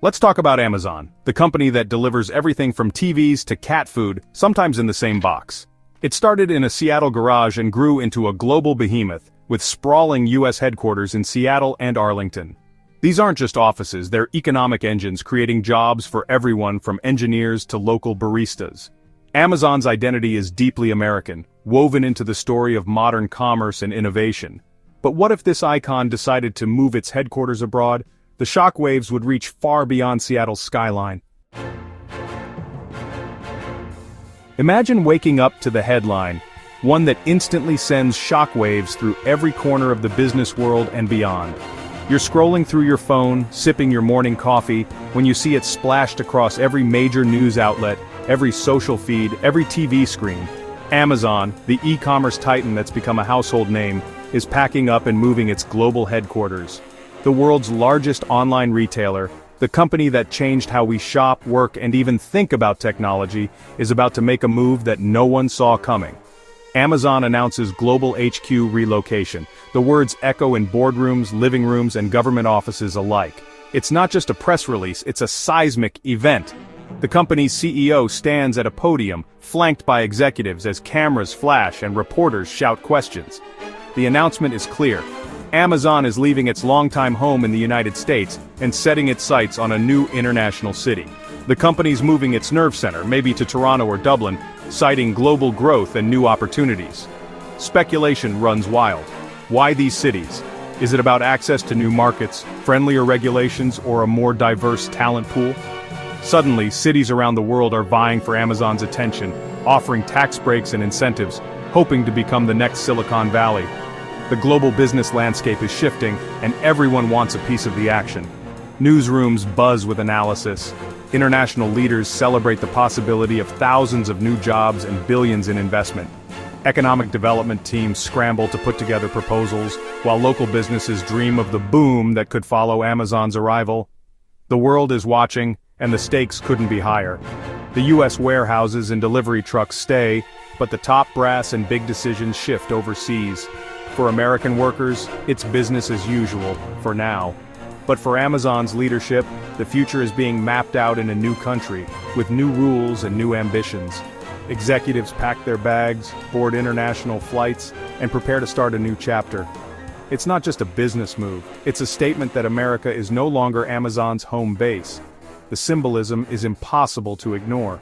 Let's talk about Amazon, the company that delivers everything from TVs to cat food, sometimes in the same box. It started in a Seattle garage and grew into a global behemoth, with sprawling US headquarters in Seattle and Arlington. These aren't just offices, they're economic engines creating jobs for everyone from engineers to local baristas. Amazon's identity is deeply American, woven into the story of modern commerce and innovation. But what if this icon decided to move its headquarters abroad? The shockwaves would reach far beyond Seattle's skyline. Imagine waking up to the headline, one that instantly sends shockwaves through every corner of the business world and beyond. You're scrolling through your phone, sipping your morning coffee, when you see it splashed across every major news outlet, every social feed, every TV screen. Amazon, the e-commerce titan that's become a household name, is packing up and moving its global headquarters. The world's largest online retailer, the company that changed how we shop, work, and even think about technology, is about to make a move that no one saw coming. Amazon announces global HQ relocation. The words echo in boardrooms, living rooms, and government offices alike. It's not just a press release, it's a seismic event. The company's CEO stands at a podium, flanked by executives as cameras flash and reporters shout questions. The announcement is clear. Amazon is leaving its longtime home in the United States and setting its sights on a new international city. The company's moving its nerve center, maybe to Toronto or Dublin, citing global growth and new opportunities. Speculation runs wild. Why these cities? Is it about access to new markets, friendlier regulations, or a more diverse talent pool? Suddenly, cities around the world are vying for Amazon's attention, offering tax breaks and incentives, hoping to become the next Silicon Valley. The global business landscape is shifting, and everyone wants a piece of the action. Newsrooms buzz with analysis. International leaders celebrate the possibility of thousands of new jobs and billions in investment. Economic development teams scramble to put together proposals, while local businesses dream of the boom that could follow Amazon's arrival. The world is watching, and the stakes couldn't be higher. The US warehouses and delivery trucks stay, but the top brass and big decisions shift overseas. For American workers, it's business as usual, for now. But for Amazon's leadership, the future is being mapped out in a new country, with new rules and new ambitions. Executives pack their bags, board international flights, and prepare to start a new chapter. It's not just a business move, it's a statement that America is no longer Amazon's home base. The symbolism is impossible to ignore.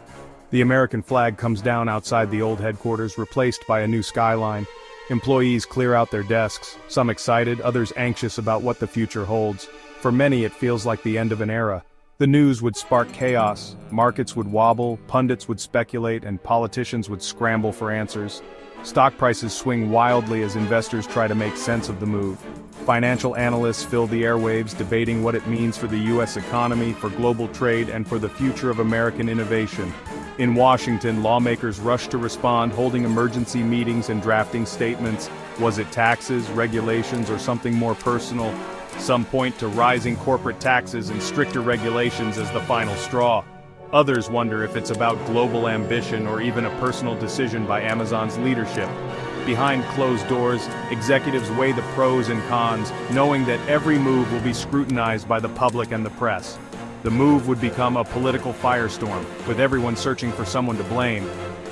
The American flag comes down outside the old headquarters, replaced by a new skyline. Employees clear out their desks, some excited, others anxious about what the future holds. For many, it feels like the end of an era. The news would spark chaos, markets would wobble, pundits would speculate, and politicians would scramble for answers. Stock prices swing wildly as investors try to make sense of the move. Financial analysts fill the airwaves debating what it means for the US economy, for global trade, and for the future of American innovation. In Washington, lawmakers rush to respond, holding emergency meetings and drafting statements. Was it taxes, regulations, or something more personal? Some point to rising corporate taxes and stricter regulations as the final straw. Others wonder if it's about global ambition or even a personal decision by Amazon's leadership. Behind closed doors, executives weigh the pros and cons, knowing that every move will be scrutinized by the public and the press. The move would become a political firestorm, with everyone searching for someone to blame.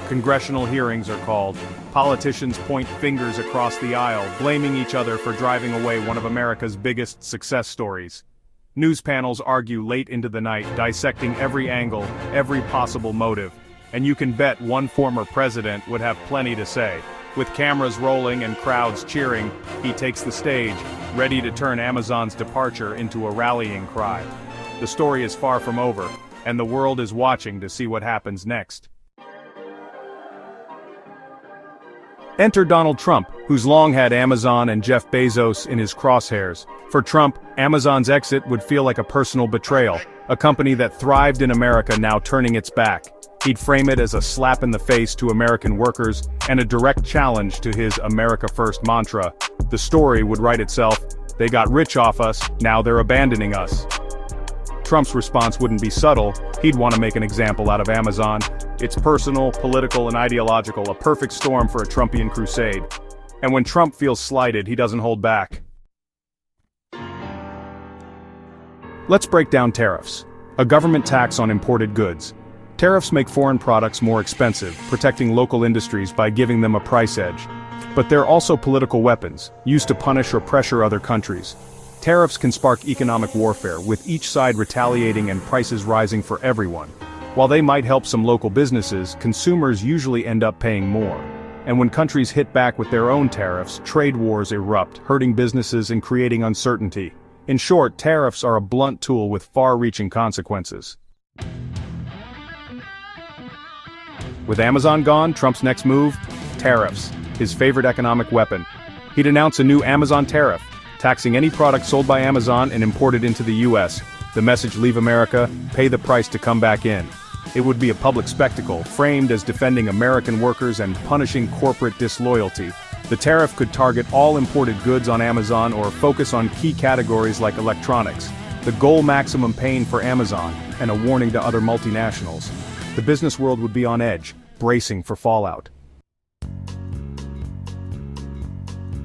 Congressional hearings are called. Politicians point fingers across the aisle, blaming each other for driving away one of America's biggest success stories. News panels argue late into the night, dissecting every angle, every possible motive. And you can bet one former president would have plenty to say. With cameras rolling and crowds cheering, he takes the stage, ready to turn Amazon's departure into a rallying cry. The story is far from over, and the world is watching to see what happens next. Enter Donald Trump, who's long had Amazon and Jeff Bezos in his crosshairs. For Trump, Amazon's exit would feel like a personal betrayal, a company that thrived in America now turning its back. He'd frame it as a slap in the face to American workers and a direct challenge to his America First mantra. The story would write itself, they got rich off us, now they're abandoning us. Trump's response wouldn't be subtle, he'd want to make an example out of Amazon. It's personal, political, and ideological, a perfect storm for a Trumpian crusade. And when Trump feels slighted, he doesn't hold back. Let's break down tariffs. A government tax on imported goods. Tariffs make foreign products more expensive, protecting local industries by giving them a price edge. But they're also political weapons, used to punish or pressure other countries. Tariffs can spark economic warfare, with each side retaliating and prices rising for everyone. While they might help some local businesses, consumers usually end up paying more. And when countries hit back with their own tariffs, trade wars erupt, hurting businesses and creating uncertainty. In short, tariffs are a blunt tool with far-reaching consequences. With Amazon gone, Trump's next move? Tariffs, his favorite economic weapon. He'd announce a new Amazon tariff, taxing any product sold by Amazon and imported into the US. The message: leave America, pay the price to come back in. It would be a public spectacle, framed as defending American workers and punishing corporate disloyalty. The tariff could target all imported goods on Amazon or focus on key categories like electronics. The goal: maximum pain for Amazon, and a warning to other multinationals. The business world would be on edge, bracing for fallout.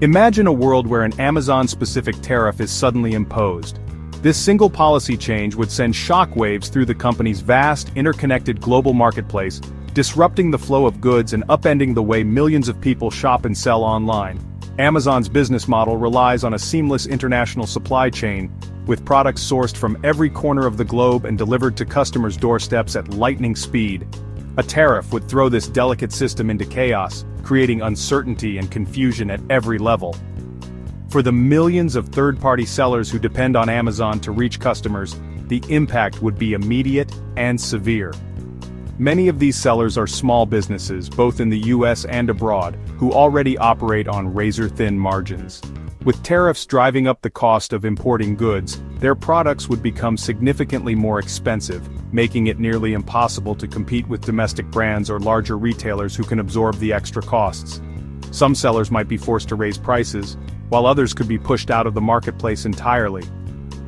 Imagine a world where an Amazon-specific tariff is suddenly imposed. This single policy change would send shockwaves through the company's vast, interconnected global marketplace, disrupting the flow of goods and upending the way millions of people shop and sell online. Amazon's business model relies on a seamless international supply chain, with products sourced from every corner of the globe and delivered to customers' doorsteps at lightning speed. A tariff would throw this delicate system into chaos, creating uncertainty and confusion at every level. For the millions of third-party sellers who depend on Amazon to reach customers, the impact would be immediate and severe. Many of these sellers are small businesses, both in the US and abroad, who already operate on razor-thin margins. With tariffs driving up the cost of importing goods, their products would become significantly more expensive, making it nearly impossible to compete with domestic brands or larger retailers who can absorb the extra costs. Some sellers might be forced to raise prices, while others could be pushed out of the marketplace entirely.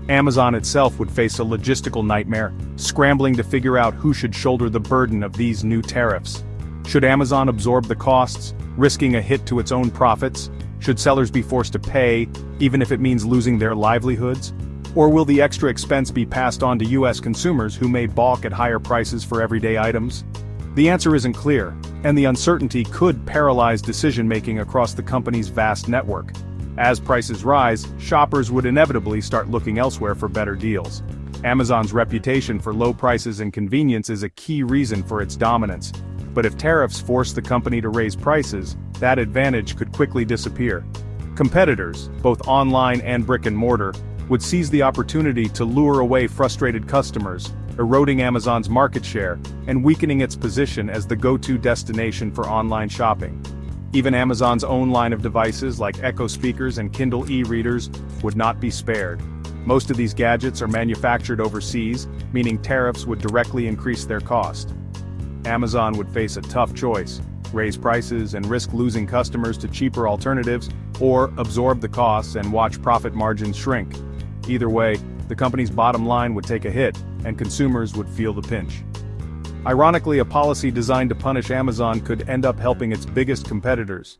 Amazon itself would face a logistical nightmare, scrambling to figure out who should shoulder the burden of these new tariffs. Should Amazon absorb the costs, risking a hit to its own profits? Should sellers be forced to pay, even if it means losing their livelihoods? Or will the extra expense be passed on to US consumers who may balk at higher prices for everyday items? The answer isn't clear, and the uncertainty could paralyze decision-making across the company's vast network. As prices rise, shoppers would inevitably start looking elsewhere for better deals. Amazon's reputation for low prices and convenience is a key reason for its dominance. But if tariffs force the company to raise prices, that advantage could quickly disappear. Competitors, both online and brick-and-mortar, would seize the opportunity to lure away frustrated customers, eroding Amazon's market share and weakening its position as the go-to destination for online shopping. Even Amazon's own line of devices like Echo speakers and Kindle e-readers would not be spared. Most of these gadgets are manufactured overseas, meaning tariffs would directly increase their cost. Amazon would face a tough choice: raise prices and risk losing customers to cheaper alternatives, or absorb the costs and watch profit margins shrink. Either way, the company's bottom line would take a hit, and consumers would feel the pinch. Ironically, a policy designed to punish Amazon could end up helping its biggest competitors.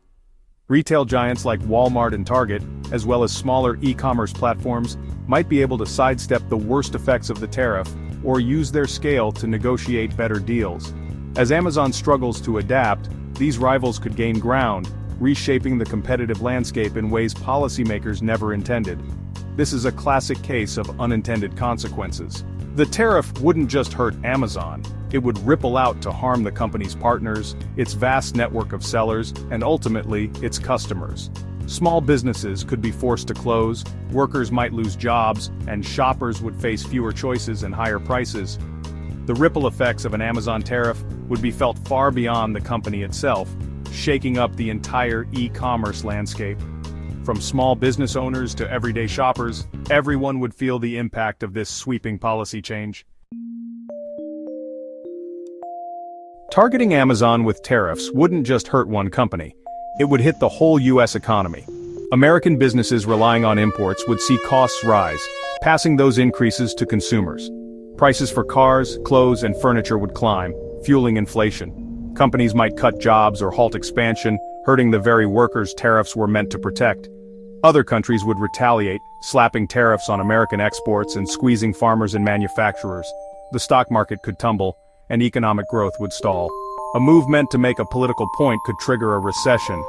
Retail giants like Walmart and Target, as well as smaller e-commerce platforms, might be able to sidestep the worst effects of the tariff, or use their scale to negotiate better deals. As Amazon struggles to adapt, these rivals could gain ground, reshaping the competitive landscape in ways policymakers never intended. This is a classic case of unintended consequences. The tariff wouldn't just hurt Amazon, it would ripple out to harm the company's partners, its vast network of sellers, and ultimately, its customers. Small businesses could be forced to close, workers might lose jobs, and shoppers would face fewer choices and higher prices. The ripple effects of an Amazon tariff would be felt far beyond the company itself, shaking up the entire e-commerce landscape. From small business owners to everyday shoppers, everyone would feel the impact of this sweeping policy change. Targeting Amazon with tariffs wouldn't just hurt one company. It would hit the whole US economy. American businesses relying on imports would see costs rise, passing those increases to consumers. Prices for cars, clothes, and furniture would climb, fueling inflation. Companies might cut jobs or halt expansion, hurting the very workers tariffs were meant to protect. Other countries would retaliate, slapping tariffs on American exports and squeezing farmers and manufacturers. the stock market could tumble, and economic growth would stall. A move meant to make a political point could trigger a recession.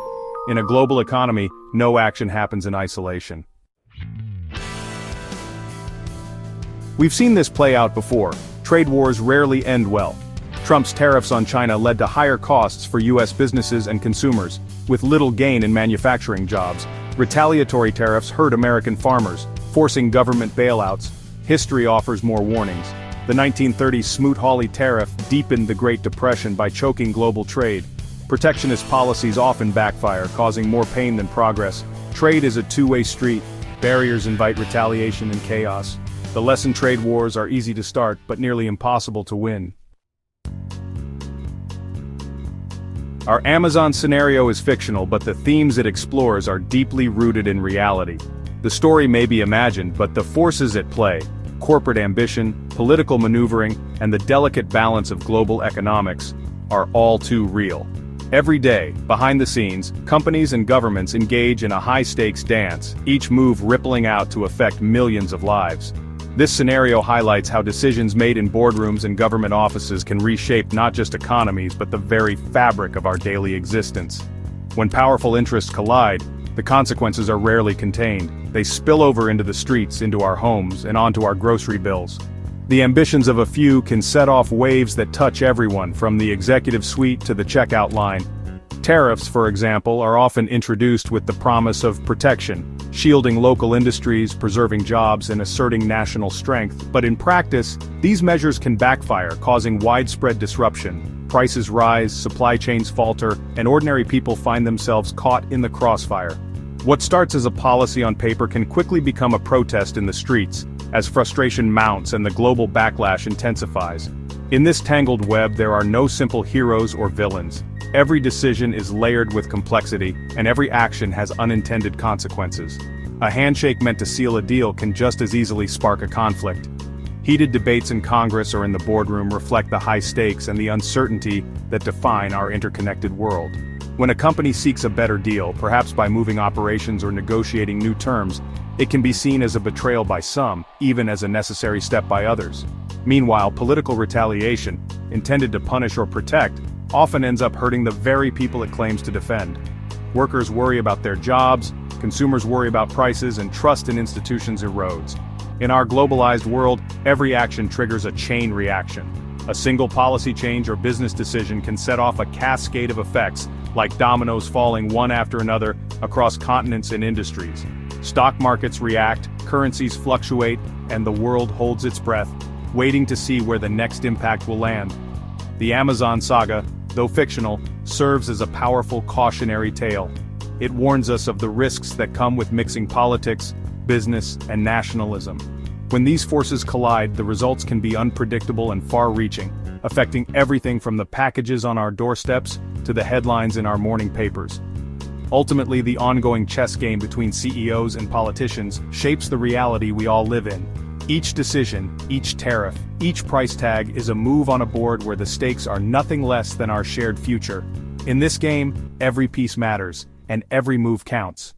In a global economy, no action happens in isolation. We've seen this play out before. Trade wars rarely end well. Trump's tariffs on China led to higher costs for U.S. businesses and consumers, with little gain in manufacturing jobs. Retaliatory tariffs hurt American farmers, forcing government bailouts. History offers more warnings. The 1930 Smoot-Hawley tariff deepened the Great Depression by choking global trade. Protectionist policies often backfire, causing more pain than progress. Trade is a two-way street. Barriers invite retaliation and chaos. The lesson: trade wars are easy to start, but nearly impossible to win. Our Amazon scenario is fictional, but the themes it explores are deeply rooted in reality. The story may be imagined, but the forces at play, corporate ambition, political maneuvering, and the delicate balance of global economics, are all too real. Every day, behind the scenes, companies and governments engage in a high-stakes dance, each move rippling out to affect millions of lives. This scenario highlights how decisions made in boardrooms and government offices can reshape not just economies but the very fabric of our daily existence. When powerful interests collide, the consequences are rarely contained. They spill over into the streets, into our homes, and onto our grocery bills. The ambitions of a few can set off waves that touch everyone, from the executive suite to the checkout line. Tariffs, for example, are often introduced with the promise of protection, shielding local industries, preserving jobs, and asserting national strength. But in practice, these measures can backfire, causing widespread disruption. Prices rise, supply chains falter, and ordinary people find themselves caught in the crossfire. What starts as a policy on paper can quickly become a protest in the streets, as frustration mounts and the global backlash intensifies. In this tangled web, there are no simple heroes or villains. Every decision is layered with complexity, and every action has unintended consequences. A handshake meant to seal a deal can just as easily spark a conflict. Heated debates in Congress or in the boardroom reflect the high stakes and the uncertainty that define our interconnected world. When a company seeks a better deal, perhaps by moving operations or negotiating new terms, it can be seen as a betrayal by some, even as a necessary step by others. Meanwhile, political retaliation, intended to punish or protect, often ends up hurting the very people it claims to defend. Workers worry about their jobs, consumers worry about prices, and trust in institutions erodes. In our globalized world, every action triggers a chain reaction. A single policy change or business decision can set off a cascade of effects, like dominoes falling one after another across continents and industries. Stock markets react, currencies fluctuate, and the world holds its breath, waiting to see where the next impact will land. The Amazon saga, though fictional, serves as a powerful cautionary tale. It warns us of the risks that come with mixing politics, business, and nationalism. When these forces collide, the results can be unpredictable and far-reaching, affecting everything from the packages on our doorsteps to the headlines in our morning papers. Ultimately, the ongoing chess game between CEOs and politicians shapes the reality we all live in. Each decision, each tariff, each price tag is a move on a board where the stakes are nothing less than our shared future. In this game, every piece matters, and every move counts.